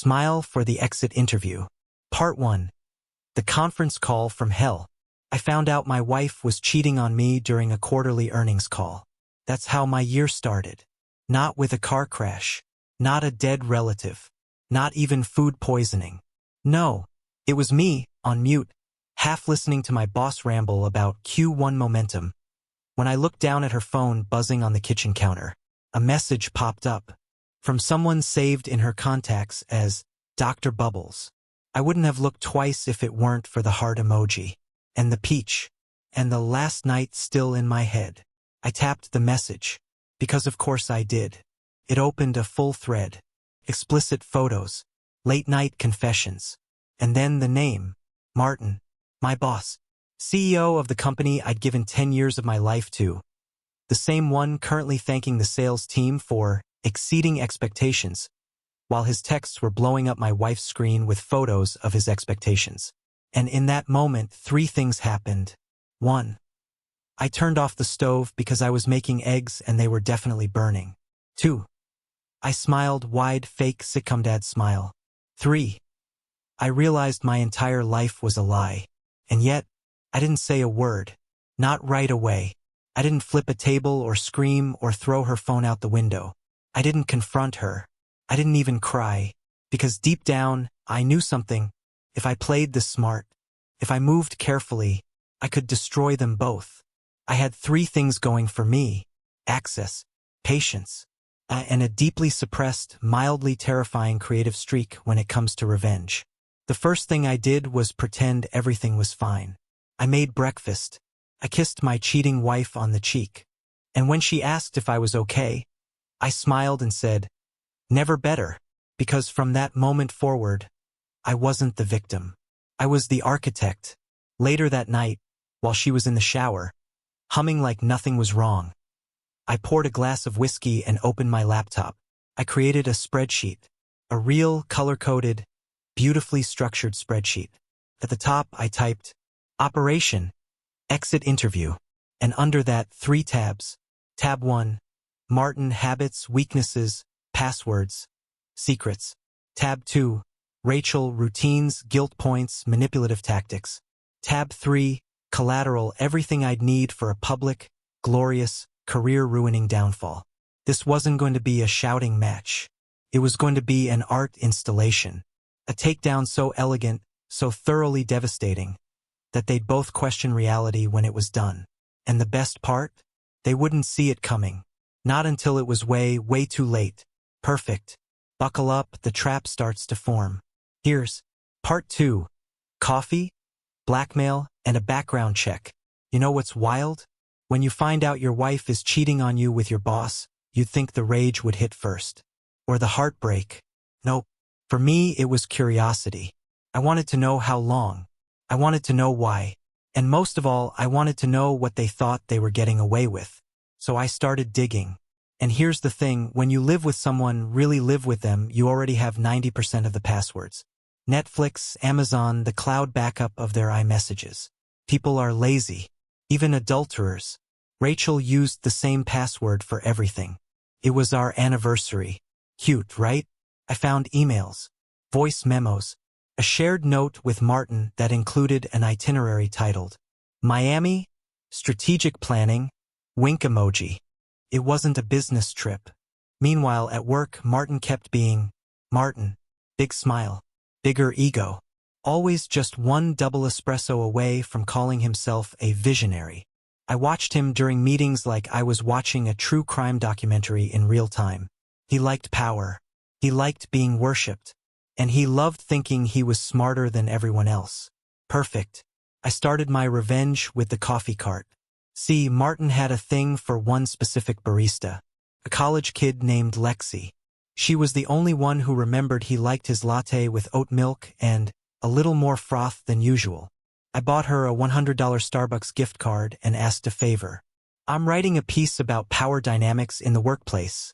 Smile for the exit interview. Part 1. The conference call from hell. I found out my wife was cheating on me during a quarterly earnings call. That's how my year started. Not with a car crash. Not a dead relative. Not even food poisoning. No, it was me, on mute, half listening to my boss ramble about Q1 momentum. When I looked down at her phone buzzing on the kitchen counter, a message popped up from someone saved in her contacts as Dr. Bubbles. I wouldn't have looked twice if it weren't for the heart emoji, and the peach, and the last night still in my head. I tapped the message, because of course I did. It opened a full thread, explicit photos, late-night confessions, and then the name, Martin, my boss, CEO of the company I'd given 10 years of my life to. The same one currently thanking the sales team for exceeding expectations, while his texts were blowing up my wife's screen with photos of his expectations. And in that moment, 3 things happened. 1. I turned off the stove because I was making eggs and they were definitely burning. 2. I smiled wide, fake sitcom dad smile. 3. I realized my entire life was a lie. And yet, I didn't say a word. Not right away. I didn't flip a table or scream or throw her phone out the window. I didn't confront her. I didn't even cry. Because deep down, I knew something. If I played this smart, if I moved carefully, I could destroy them both. I had 3 things going for me: access, patience, and a deeply suppressed, mildly terrifying creative streak when it comes to revenge. The first thing I did was pretend everything was fine. I made breakfast. I kissed my cheating wife on the cheek. And when she asked if I was okay, I smiled and said, "Never better," because from that moment forward, I wasn't the victim. I was the architect. Later that night, while she was in the shower, humming like nothing was wrong, I poured a glass of whiskey and opened my laptop. I created a spreadsheet, a real, color-coded, beautifully structured spreadsheet. At the top, I typed, Operation, Exit Interview, and under that, 3 tabs. Tab 1, Martin Habits, Weaknesses, Passwords, Secrets. Tab 2, Rachel, Routines, Guilt Points, Manipulative Tactics. Tab 3, Collateral, Everything I'd need for a public, glorious, career-ruining downfall. This wasn't going to be a shouting match. It was going to be an art installation. A takedown so elegant, so thoroughly devastating, that they'd both question reality when it was done. And the best part? They wouldn't see it coming. Not until it was way, way too late. Perfect. Buckle up, the trap starts to form. Here's Part 2. Coffee, blackmail, and a background check. You know what's wild? When you find out your wife is cheating on you with your boss, you'd think the rage would hit first. Or the heartbreak. Nope. For me, it was curiosity. I wanted to know how long. I wanted to know why. And most of all, I wanted to know what they thought they were getting away with. So I started digging. And here's the thing, when you live with someone, really live with them, you already have 90% of the passwords. Netflix, Amazon, the cloud backup of their iMessages. People are lazy. Even adulterers. Rachel used the same password for everything. It was our anniversary. Cute, right? I found emails, voice memos, a shared note with Martin that included an itinerary titled, Miami, Strategic Planning, Wink emoji. It wasn't a business trip. Meanwhile, at work, Martin kept being Martin. Big smile. Bigger ego. Always just one double espresso away from calling himself a visionary. I watched him during meetings like I was watching a true crime documentary in real time. He liked power. He liked being worshipped. And he loved thinking he was smarter than everyone else. Perfect. I started my revenge with the coffee cart. See, Martin had a thing for one specific barista. A college kid named Lexi. She was the only one who remembered he liked his latte with oat milk and a little more froth than usual. I bought her a $100 Starbucks gift card and asked a favor. I'm writing a piece about power dynamics in the workplace,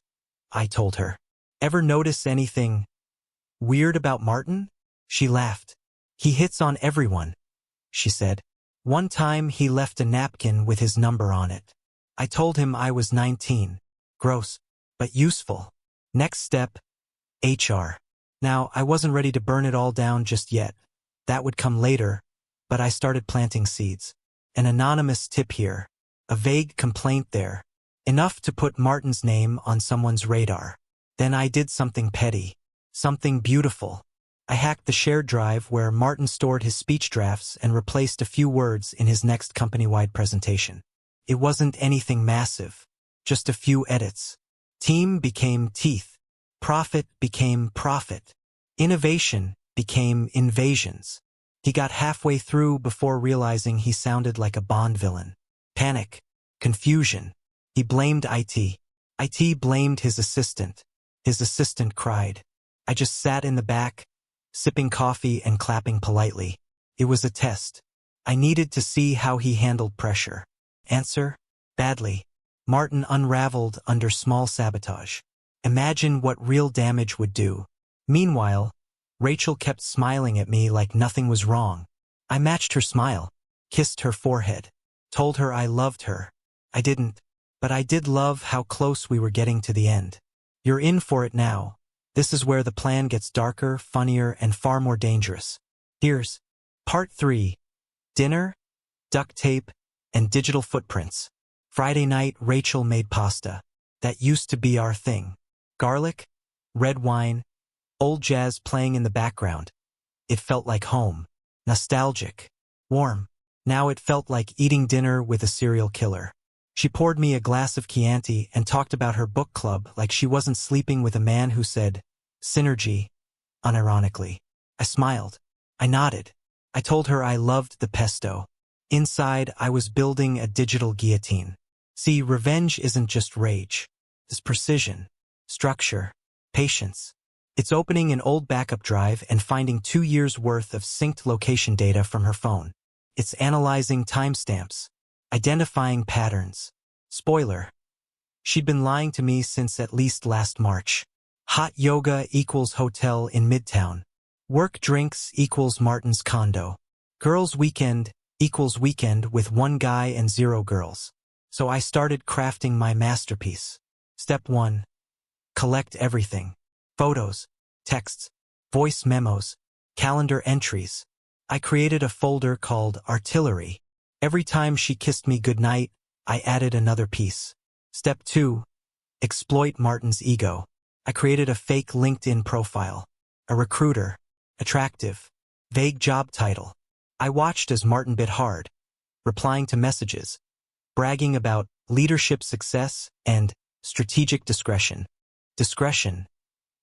I told her. Ever notice anything weird about Martin? She laughed. He hits on everyone, she said. One time he left a napkin with his number on it. I told him I was 19. Gross, but useful. Next step, HR. Now, I wasn't ready to burn it all down just yet. That would come later, but I started planting seeds. An anonymous tip here, a vague complaint there, enough to put Martin's name on someone's radar. Then I did something petty, something beautiful. I hacked the shared drive where Martin stored his speech drafts and replaced a few words in his next company-wide presentation. It wasn't anything massive, just a few edits. Team became teeth. Profit became profit. Innovation became invasions. He got halfway through before realizing he sounded like a Bond villain. Panic. Confusion. He blamed IT. IT blamed his assistant. His assistant cried. I just sat in the back, sipping coffee and clapping politely. It was a test. I needed to see how he handled pressure. Answer? Badly. Martin unraveled under small sabotage. Imagine what real damage would do. Meanwhile, Rachel kept smiling at me like nothing was wrong. I matched her smile, kissed her forehead, told her I loved her. I didn't, but I did love how close we were getting to the end. You're in for it now. This is where the plan gets darker, funnier, and far more dangerous. Here's Part 3. Dinner, duct tape, and digital footprints. Friday night, Rachel made pasta. That used to be our thing. Garlic, red wine, old jazz playing in the background. It felt like home. Nostalgic. Warm. Now it felt like eating dinner with a serial killer. She poured me a glass of Chianti and talked about her book club like she wasn't sleeping with a man who said, synergy, unironically. I smiled. I nodded. I told her I loved the pesto. Inside, I was building a digital guillotine. See, revenge isn't just rage. It's precision, structure, patience. It's opening an old backup drive and finding 2 years' worth of synced location data from her phone. It's analyzing timestamps, identifying patterns. Spoiler. She'd been lying to me since at least last March. Hot yoga equals hotel in Midtown. Work drinks equals Martin's condo. Girls' weekend equals weekend with 1 guy and 0 girls. So I started crafting my masterpiece. Step 1. Collect everything. Photos, texts, voice memos, calendar entries. I created a folder called Artillery. Every time she kissed me goodnight, I added another piece. Step 2. Exploit Martin's ego. I created a fake LinkedIn profile. A recruiter. Attractive. Vague job title. I watched as Martin bit hard, replying to messages, bragging about leadership success and strategic discretion. Discretion.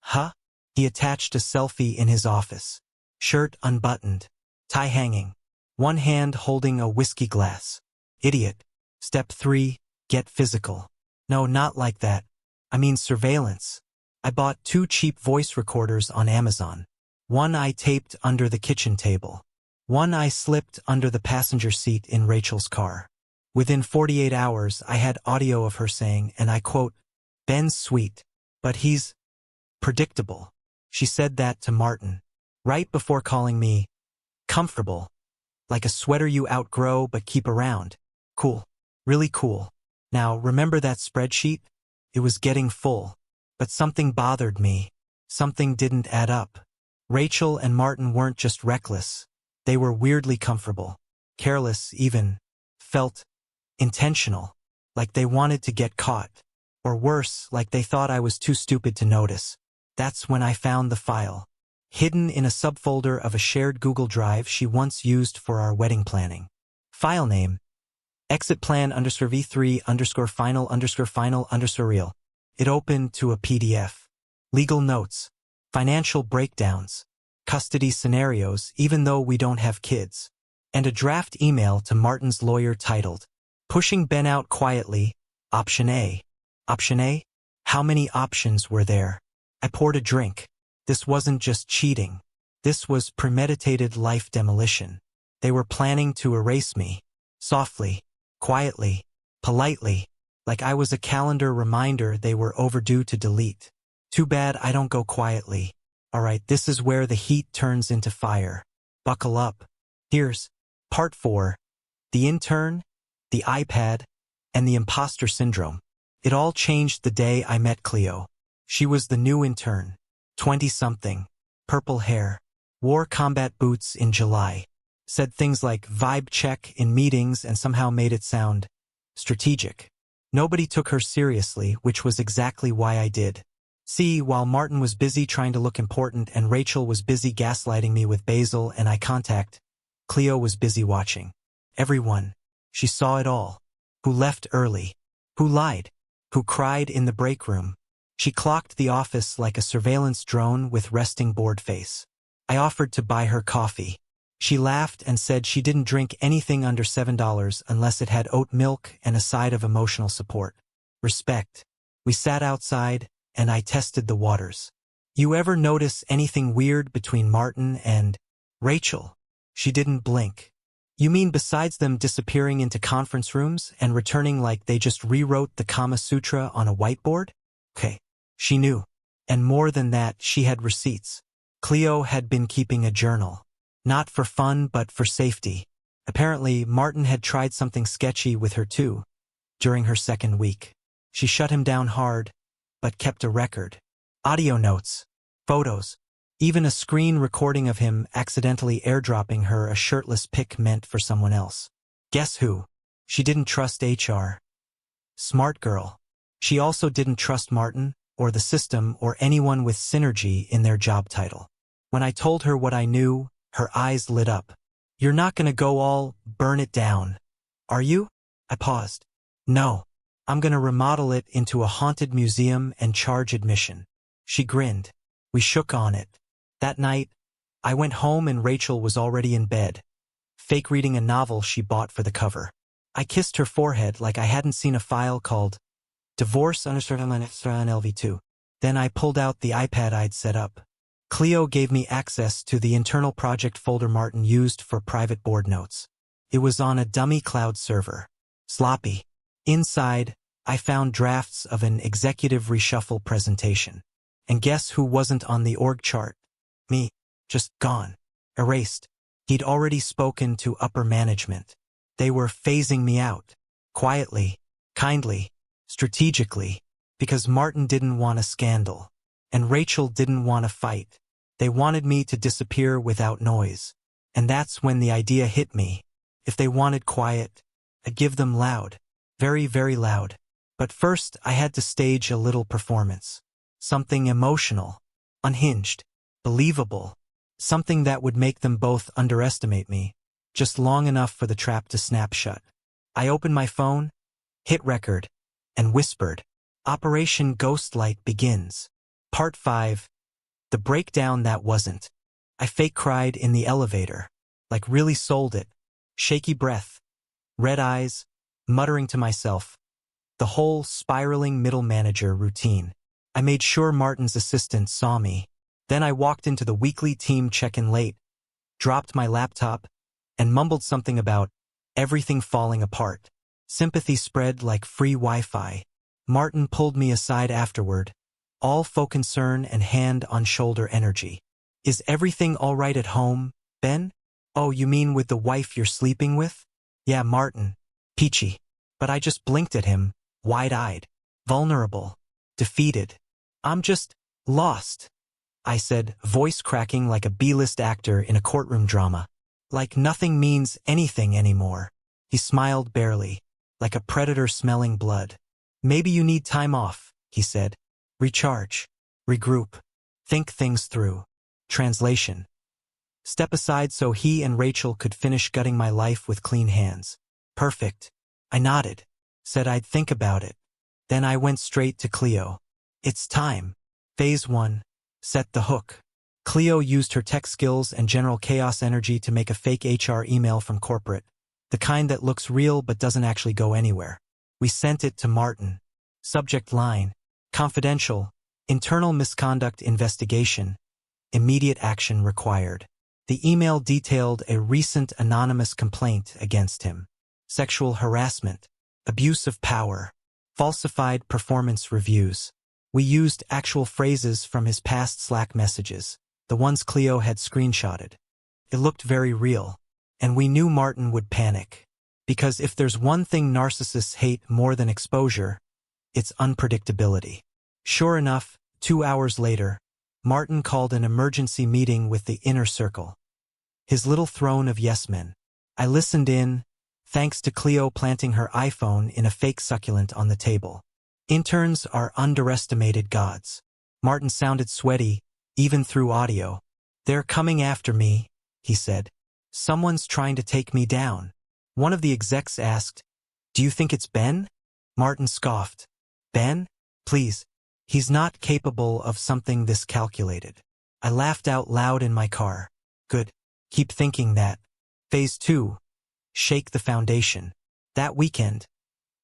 Huh? He attached a selfie in his office. Shirt unbuttoned. Tie hanging. One hand holding a whiskey glass. Idiot. Step 3. Get physical. No, not like that. I mean surveillance. I bought 2 cheap voice recorders on Amazon. One I taped under the kitchen table. One I slipped under the passenger seat in Rachel's car. Within 48 hours, I had audio of her saying, and I quote, "Ben's sweet, but he's predictable." She said that to Martin, right before calling me comfortable, like a sweater you outgrow but keep around. Cool. Really cool. Now, remember that spreadsheet? It was getting full, but something bothered me. Something didn't add up. Rachel and Martin weren't just reckless. They were weirdly comfortable, careless even, felt intentional, like they wanted to get caught. Or worse, like they thought I was too stupid to notice. That's when I found the file, hidden in a subfolder of a shared Google Drive she once used for our wedding planning. File name, exitplan_v3_final_final_real. It opened to a PDF. Legal notes, financial breakdowns, custody scenarios even though we don't have kids, and a draft email to Martin's lawyer titled, "Pushing Ben Out Quietly, Option A." Option A? How many options were there? I poured a drink. This wasn't just cheating. This was premeditated life demolition. They were planning to erase me. Softly, quietly, politely, like I was a calendar reminder they were overdue to delete. Too bad I don't go quietly. Alright, this is where the heat turns into fire. Buckle up. Here's Part 4. The intern, the iPad, and the imposter syndrome. It all changed the day I met Cleo. She was the new intern, 20-something, purple hair, wore combat boots in July, said things like vibe check in meetings and somehow made it sound strategic. Nobody took her seriously, which was exactly why I did. See, while Martin was busy trying to look important and Rachel was busy gaslighting me with Basil and eye contact, Cleo was busy watching. Everyone. She saw it all. Who left early. Who lied. Who cried in the break room. She clocked the office like a surveillance drone with resting bored face. I offered to buy her coffee. She laughed and said she didn't drink anything under $7 unless it had oat milk and a side of emotional support. Respect. We sat outside, and I tested the waters. You ever notice anything weird between Martin and Rachel? She didn't blink. You mean besides them disappearing into conference rooms and returning like they just rewrote the Kama Sutra on a whiteboard? Okay. She knew. And more than that, she had receipts. Cleo had been keeping a journal. Not for fun, but for safety. Apparently, Martin had tried something sketchy with her too, during her second week. She shut him down hard, but kept a record. Audio notes, photos, even a screen recording of him accidentally airdropping her a shirtless pic meant for someone else. Guess who? She didn't trust HR. Smart girl. She also didn't trust Martin, or the system, or anyone with synergy in their job title. When I told her what I knew, her eyes lit up. You're not gonna go all burn it down, are you? I paused. No. I'm gonna remodel it into a haunted museum and charge admission. She grinned. We shook on it. That night, I went home and Rachel was already in bed, fake reading a novel she bought for the cover. I kissed her forehead like I hadn't seen a file called Divorce on LV2. Then I pulled out the iPad I'd set up. Cleo gave me access to the internal project folder Martin used for private board notes. It was on a dummy cloud server. Sloppy. Inside, I found drafts of an executive reshuffle presentation. And guess who wasn't on the org chart? Me. Just gone. Erased. He'd already spoken to upper management. They were phasing me out. Quietly, kindly, strategically, because Martin didn't want a scandal. And Rachel didn't want a fight. They wanted me to disappear without noise. And that's when the idea hit me. If they wanted quiet, I'd give them loud. Very, very loud. But first, I had to stage a little performance. Something emotional, unhinged, believable. Something that would make them both underestimate me, just long enough for the trap to snap shut. I opened my phone, hit record, and whispered, Operation Ghostlight begins. Part 5. The breakdown that wasn't. I fake cried in the elevator, like really sold it. Shaky breath, red eyes, muttering to myself. The whole spiraling middle manager routine. I made sure Martin's assistant saw me. Then I walked into the weekly team check-in late, dropped my laptop, and mumbled something about everything falling apart. Sympathy spread like free Wi-Fi. Martin pulled me aside afterward, all faux concern and hand-on-shoulder energy. Is everything all right at home, Ben? Oh, you mean with the wife you're sleeping with? Yeah, Martin. Peachy. But I just blinked at him, wide-eyed, vulnerable, defeated. I'm just lost, I said, voice cracking like a B-list actor in a courtroom drama. Like nothing means anything anymore. He smiled barely, like a predator smelling blood. Maybe you need time off, he said. Recharge. Regroup. Think things through. Translation. Step aside so he and Rachel could finish gutting my life with clean hands. Perfect. I nodded. Said I'd think about it. Then I went straight to Cleo. It's time. Phase 1. Set the hook. Cleo used her tech skills and general chaos energy to make a fake HR email from corporate. The kind that looks real but doesn't actually go anywhere. We sent it to Martin. Subject line. Confidential. Internal misconduct investigation. Immediate action required. The email detailed a recent anonymous complaint against him. Sexual harassment. Abuse of power. Falsified performance reviews. We used actual phrases from his past Slack messages, the ones Cleo had screenshotted. It looked very real. And we knew Martin would panic. Because if there's one thing narcissists hate more than exposure, it's unpredictability. Sure enough, 2 hours later, Martin called an emergency meeting with the inner circle. His little throne of yes-men. I listened in, thanks to Cleo planting her iPhone in a fake succulent on the table. Interns are underestimated gods. Martin sounded sweaty, even through audio. They're coming after me, he said. Someone's trying to take me down. One of the execs asked, "Do you think it's Ben?" Martin scoffed. Ben? Please. He's not capable of something this calculated. I laughed out loud in my car. Good. Keep thinking that. Phase 2. Shake the foundation. That weekend,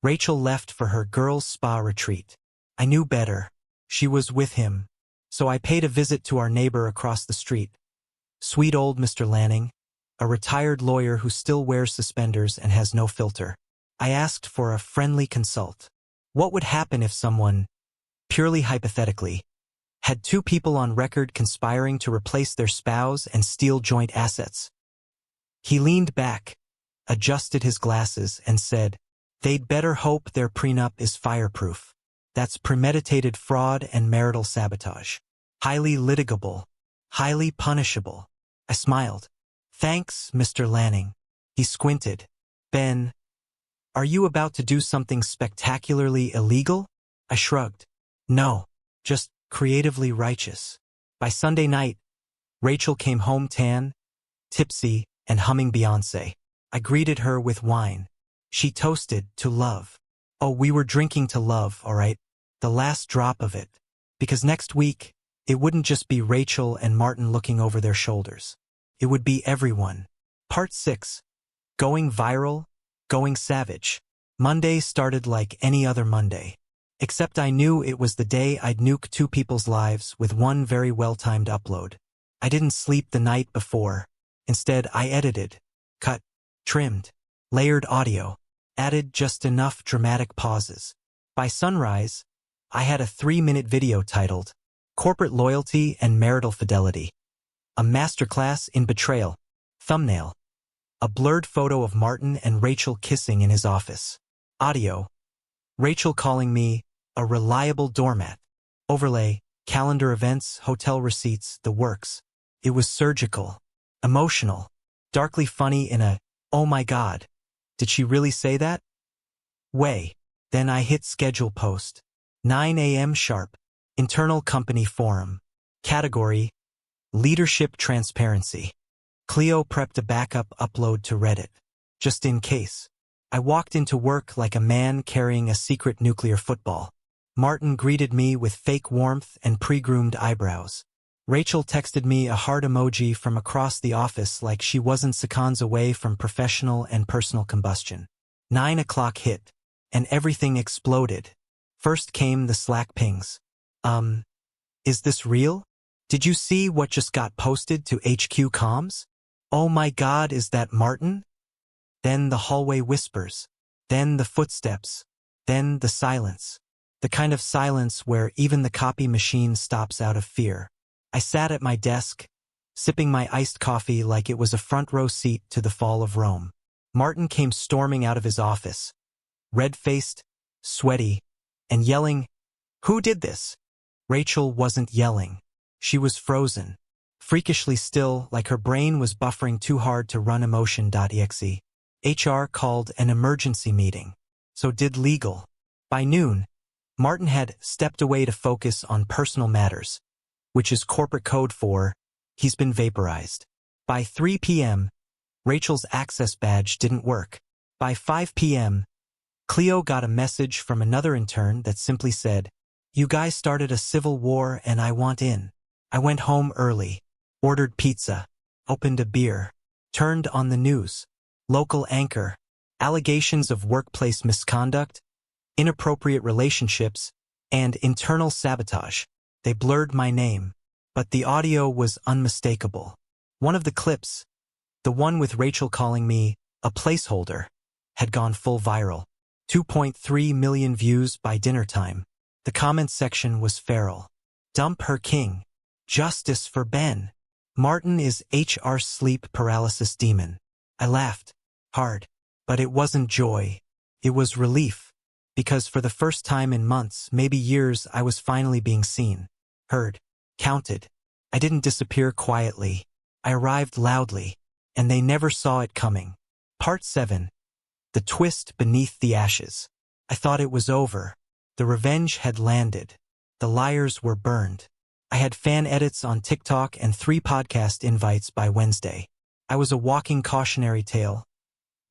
Rachel left for her girls' spa retreat. I knew better. She was with him. So I paid a visit to our neighbor across the street. Sweet old Mr. Lanning, a retired lawyer who still wears suspenders and has no filter. I asked for a friendly consult. What would happen if someone, purely hypothetically, had 2 people on record conspiring to replace their spouse and steal joint assets? He leaned back, adjusted his glasses, and said, "They'd better hope their prenup is fireproof. That's premeditated fraud and marital sabotage. Highly litigable. Highly punishable." I smiled. "Thanks, Mr. Lanning." He squinted. "Ben, are you about to do something spectacularly illegal?" I shrugged. "No, just creatively righteous." By Sunday night, Rachel came home tan, tipsy, and humming Beyoncé. I greeted her with wine. She toasted to love. Oh, we were drinking to love, all right? The last drop of it. Because next week, it wouldn't just be Rachel and Martin looking over their shoulders. It would be everyone. Part 6. Going viral, going savage. Monday started like any other Monday. Except I knew it was the day I'd nuke 2 people's lives with one very well-timed upload. I didn't sleep the night before. Instead, I edited, cut, trimmed, layered audio, added just enough dramatic pauses. By sunrise, I had a 3-minute video titled, "Corporate Loyalty and Marital Fidelity." A masterclass in betrayal. Thumbnail. A blurred photo of Martin and Rachel kissing in his office. Audio. Rachel calling me a reliable doormat. Overlay. Calendar events, hotel receipts, the works. It was surgical. Emotional. Darkly funny in a, "Oh my God, did she really say that?" way. Then I hit schedule post. 9 a.m. sharp. Internal company forum. Category: Leadership Transparency. Cleo prepped a backup upload to Reddit. Just in case. I walked into work like a man carrying a secret nuclear football. Martin greeted me with fake warmth and pre-groomed eyebrows. Rachel texted me a heart emoji from across the office like she wasn't seconds away from professional and personal combustion. 9 o'clock hit, and everything exploded. First came the Slack pings. Is this real? Did you see what just got posted to HQ comms? Oh my God, is that Martin? Then the hallway whispers. Then the footsteps. Then the silence. The kind of silence where even the copy machine stops out of fear. I sat at my desk, sipping my iced coffee like it was a front row seat to the fall of Rome. Martin came storming out of his office, red-faced, sweaty, and yelling, "Who did this?" Rachel wasn't yelling. She was frozen, freakishly still, like her brain was buffering too hard to run emotion.exe. HR called an emergency meeting. So did legal. By noon, Martin had stepped away to focus on personal matters, which is corporate code for, he's been vaporized. By 3 p.m., Rachel's access badge didn't work. By 5 p.m., Cleo got a message from another intern that simply said, "You guys started a civil war and I want in." I went home early, ordered pizza, opened a beer, turned on the news. Local anchor, allegations of workplace misconduct, inappropriate relationships, and internal sabotage. They blurred my name, but the audio was unmistakable. One of the clips, the one with Rachel calling me a placeholder, had gone full viral. 2.3 million views by dinner time. The comment section was feral. "Dump her king. Justice for Ben. Martin is HR sleep paralysis demon." I laughed. Hard. But it wasn't joy. It was relief. Because for the first time in months, maybe years, I was finally being seen. Heard. Counted. I didn't disappear quietly. I arrived loudly, and they never saw it coming. Part 7. The twist beneath the ashes. I thought it was over. The revenge had landed. The liars were burned. I had fan edits on TikTok and 3 podcast invites by Wednesday. I was a walking cautionary tale,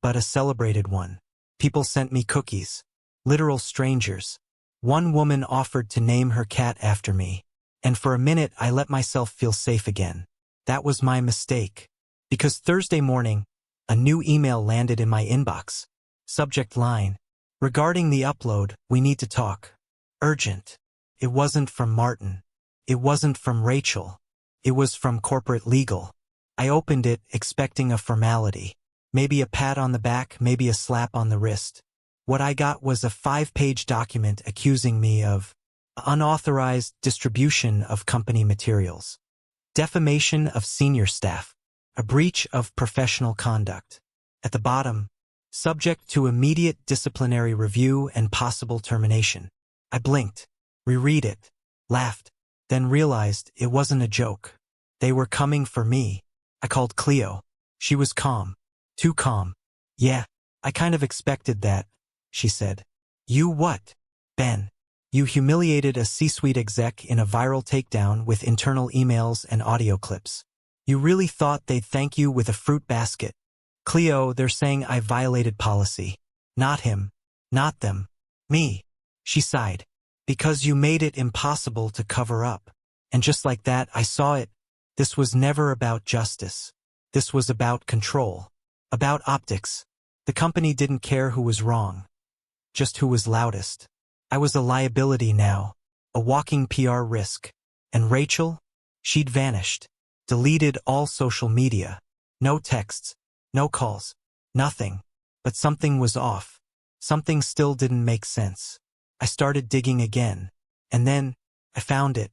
but a celebrated one. People sent me cookies. Literal strangers. One woman offered to name her cat after me, and for a minute I let myself feel safe again. That was my mistake. Because Thursday morning, a new email landed in my inbox. Subject line: regarding the upload, we need to talk. Urgent. It wasn't from Martin. It wasn't from Rachel. It was from corporate legal. I opened it, expecting a formality. Maybe a pat on the back, maybe a slap on the wrist. What I got was a 5-page document accusing me of unauthorized distribution of company materials, defamation of senior staff, a breach of professional conduct. At the bottom, subject to immediate disciplinary review and possible termination. I blinked, reread it, laughed, then realized it wasn't a joke. They were coming for me. I called Cleo. She was calm. Too calm. Yeah, I kind of expected that, she said. You what? Ben. You humiliated a C-suite exec in a viral takedown with internal emails and audio clips. You really thought they'd thank you with a fruit basket. Cleo, they're saying I violated policy. Not him. Not them. Me. She sighed. Because you made it impossible to cover up. And just like that, I saw it. This was never about justice. This was about control. About optics. The company didn't care who was wrong. Just who was loudest. I was a liability now. A walking PR risk. And Rachel? She'd vanished. Deleted all social media. No texts. No calls. Nothing. But something was off. Something still didn't make sense. I started digging again. And then, I found it.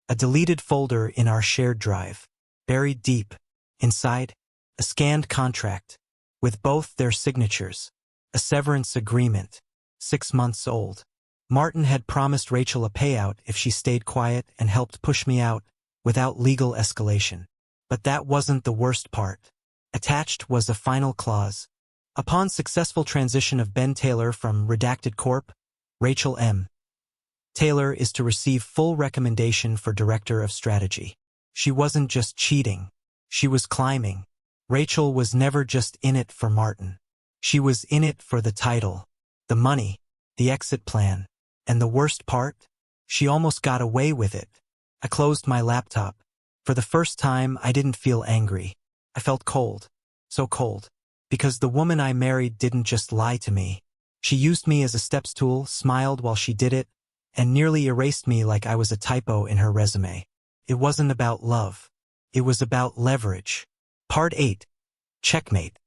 A deleted folder in our shared drive. Buried deep. Inside, a scanned contract. With both their signatures. A severance agreement. 6 months old. Martin had promised Rachel a payout if she stayed quiet and helped push me out, without legal escalation. But that wasn't the worst part. Attached was a final clause. Upon successful transition of Ben Taylor from Redacted Corp., Rachel M. Taylor is to receive full recommendation for Director of Strategy. She wasn't just cheating. She was climbing. Rachel was never just in it for Martin. She was in it for the title, the money, the exit plan. And the worst part? She almost got away with it. I closed my laptop. For the first time, I didn't feel angry. I felt cold. So cold. Because the woman I married didn't just lie to me. She used me as a steps tool, smiled while she did it, and nearly erased me like I was a typo in her resume. It wasn't about love. It was about leverage. Part 8. Checkmate.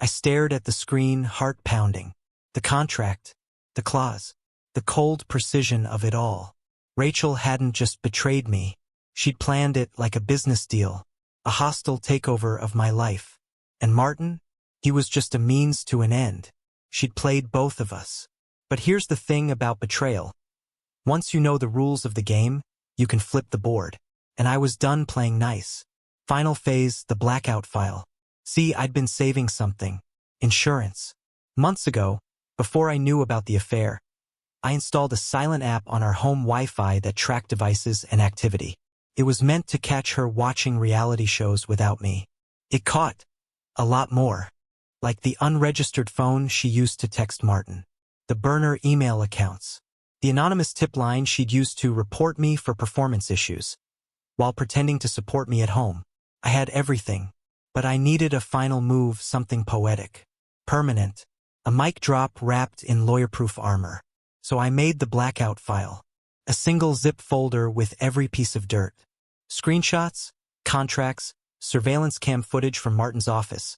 I stared at the screen, heart pounding. The contract. The clause. The cold precision of it all. Rachel hadn't just betrayed me. She'd planned it like a business deal. A hostile takeover of my life. And Martin? He was just a means to an end. She'd played both of us. But here's the thing about betrayal. Once you know the rules of the game, you can flip the board. And I was done playing nice. Final phase, the blackout file. See, I'd been saving something. Insurance. Months ago, before I knew about the affair, I installed a silent app on our home Wi-Fi that tracked devices and activity. It was meant to catch her watching reality shows without me. It caught a lot more. Like the unregistered phone she used to text Martin. The burner email accounts. The anonymous tip line she'd used to report me for performance issues. While pretending to support me at home. I had everything. But I needed a final move, something poetic. Permanent. A mic drop wrapped in lawyer-proof armor. So I made the blackout file. A single zip folder with every piece of dirt. Screenshots, contracts, surveillance cam footage from Martin's office.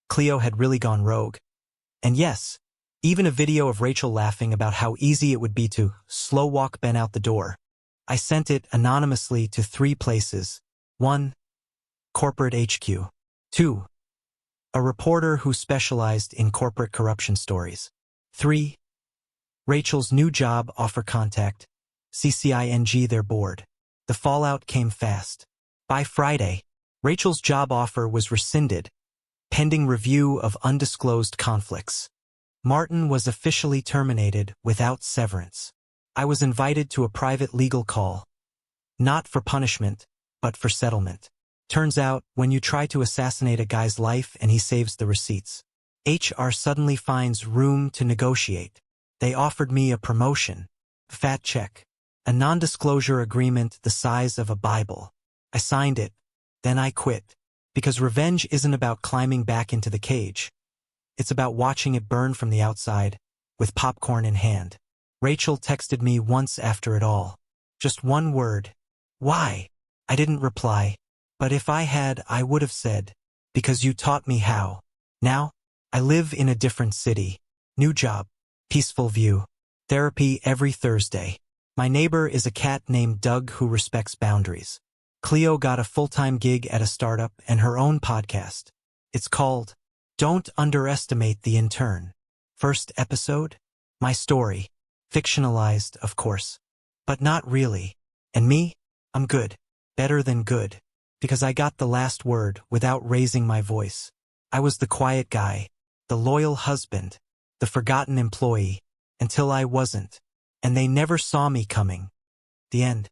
Cleo had really gone rogue. And yes, even a video of Rachel laughing about how easy it would be to slow walk Ben out the door. I sent it anonymously to 3 places. 1. Corporate HQ. 2. A reporter who specialized in corporate corruption stories. 3. Rachel's new job offer contact, CCING their board. The fallout came fast. By Friday, Rachel's job offer was rescinded, pending review of undisclosed conflicts. Martin was officially terminated without severance. I was invited to a private legal call. Not for punishment, but for settlement. Turns out, when you try to assassinate a guy's life and he saves the receipts, HR suddenly finds room to negotiate. They offered me a promotion, fat check, a non-disclosure agreement the size of a Bible. I signed it, then I quit. Because revenge isn't about climbing back into the cage. It's about watching it burn from the outside, with popcorn in hand. Rachel texted me once after it all. Just one word. Why? I didn't reply. But if I had, I would have said, because you taught me how. Now, I live in a different city. New job. Peaceful view. Therapy every Thursday. My neighbor is a cat named Doug who respects boundaries. Cleo got a full-time gig at a startup and her own podcast. It's called Don't Underestimate the Intern. First episode? My story. Fictionalized, of course. But not really. And me? I'm good. Better than good. Because I got the last word without raising my voice. I was the quiet guy, the loyal husband, the forgotten employee, until I wasn't. And they never saw me coming. The end.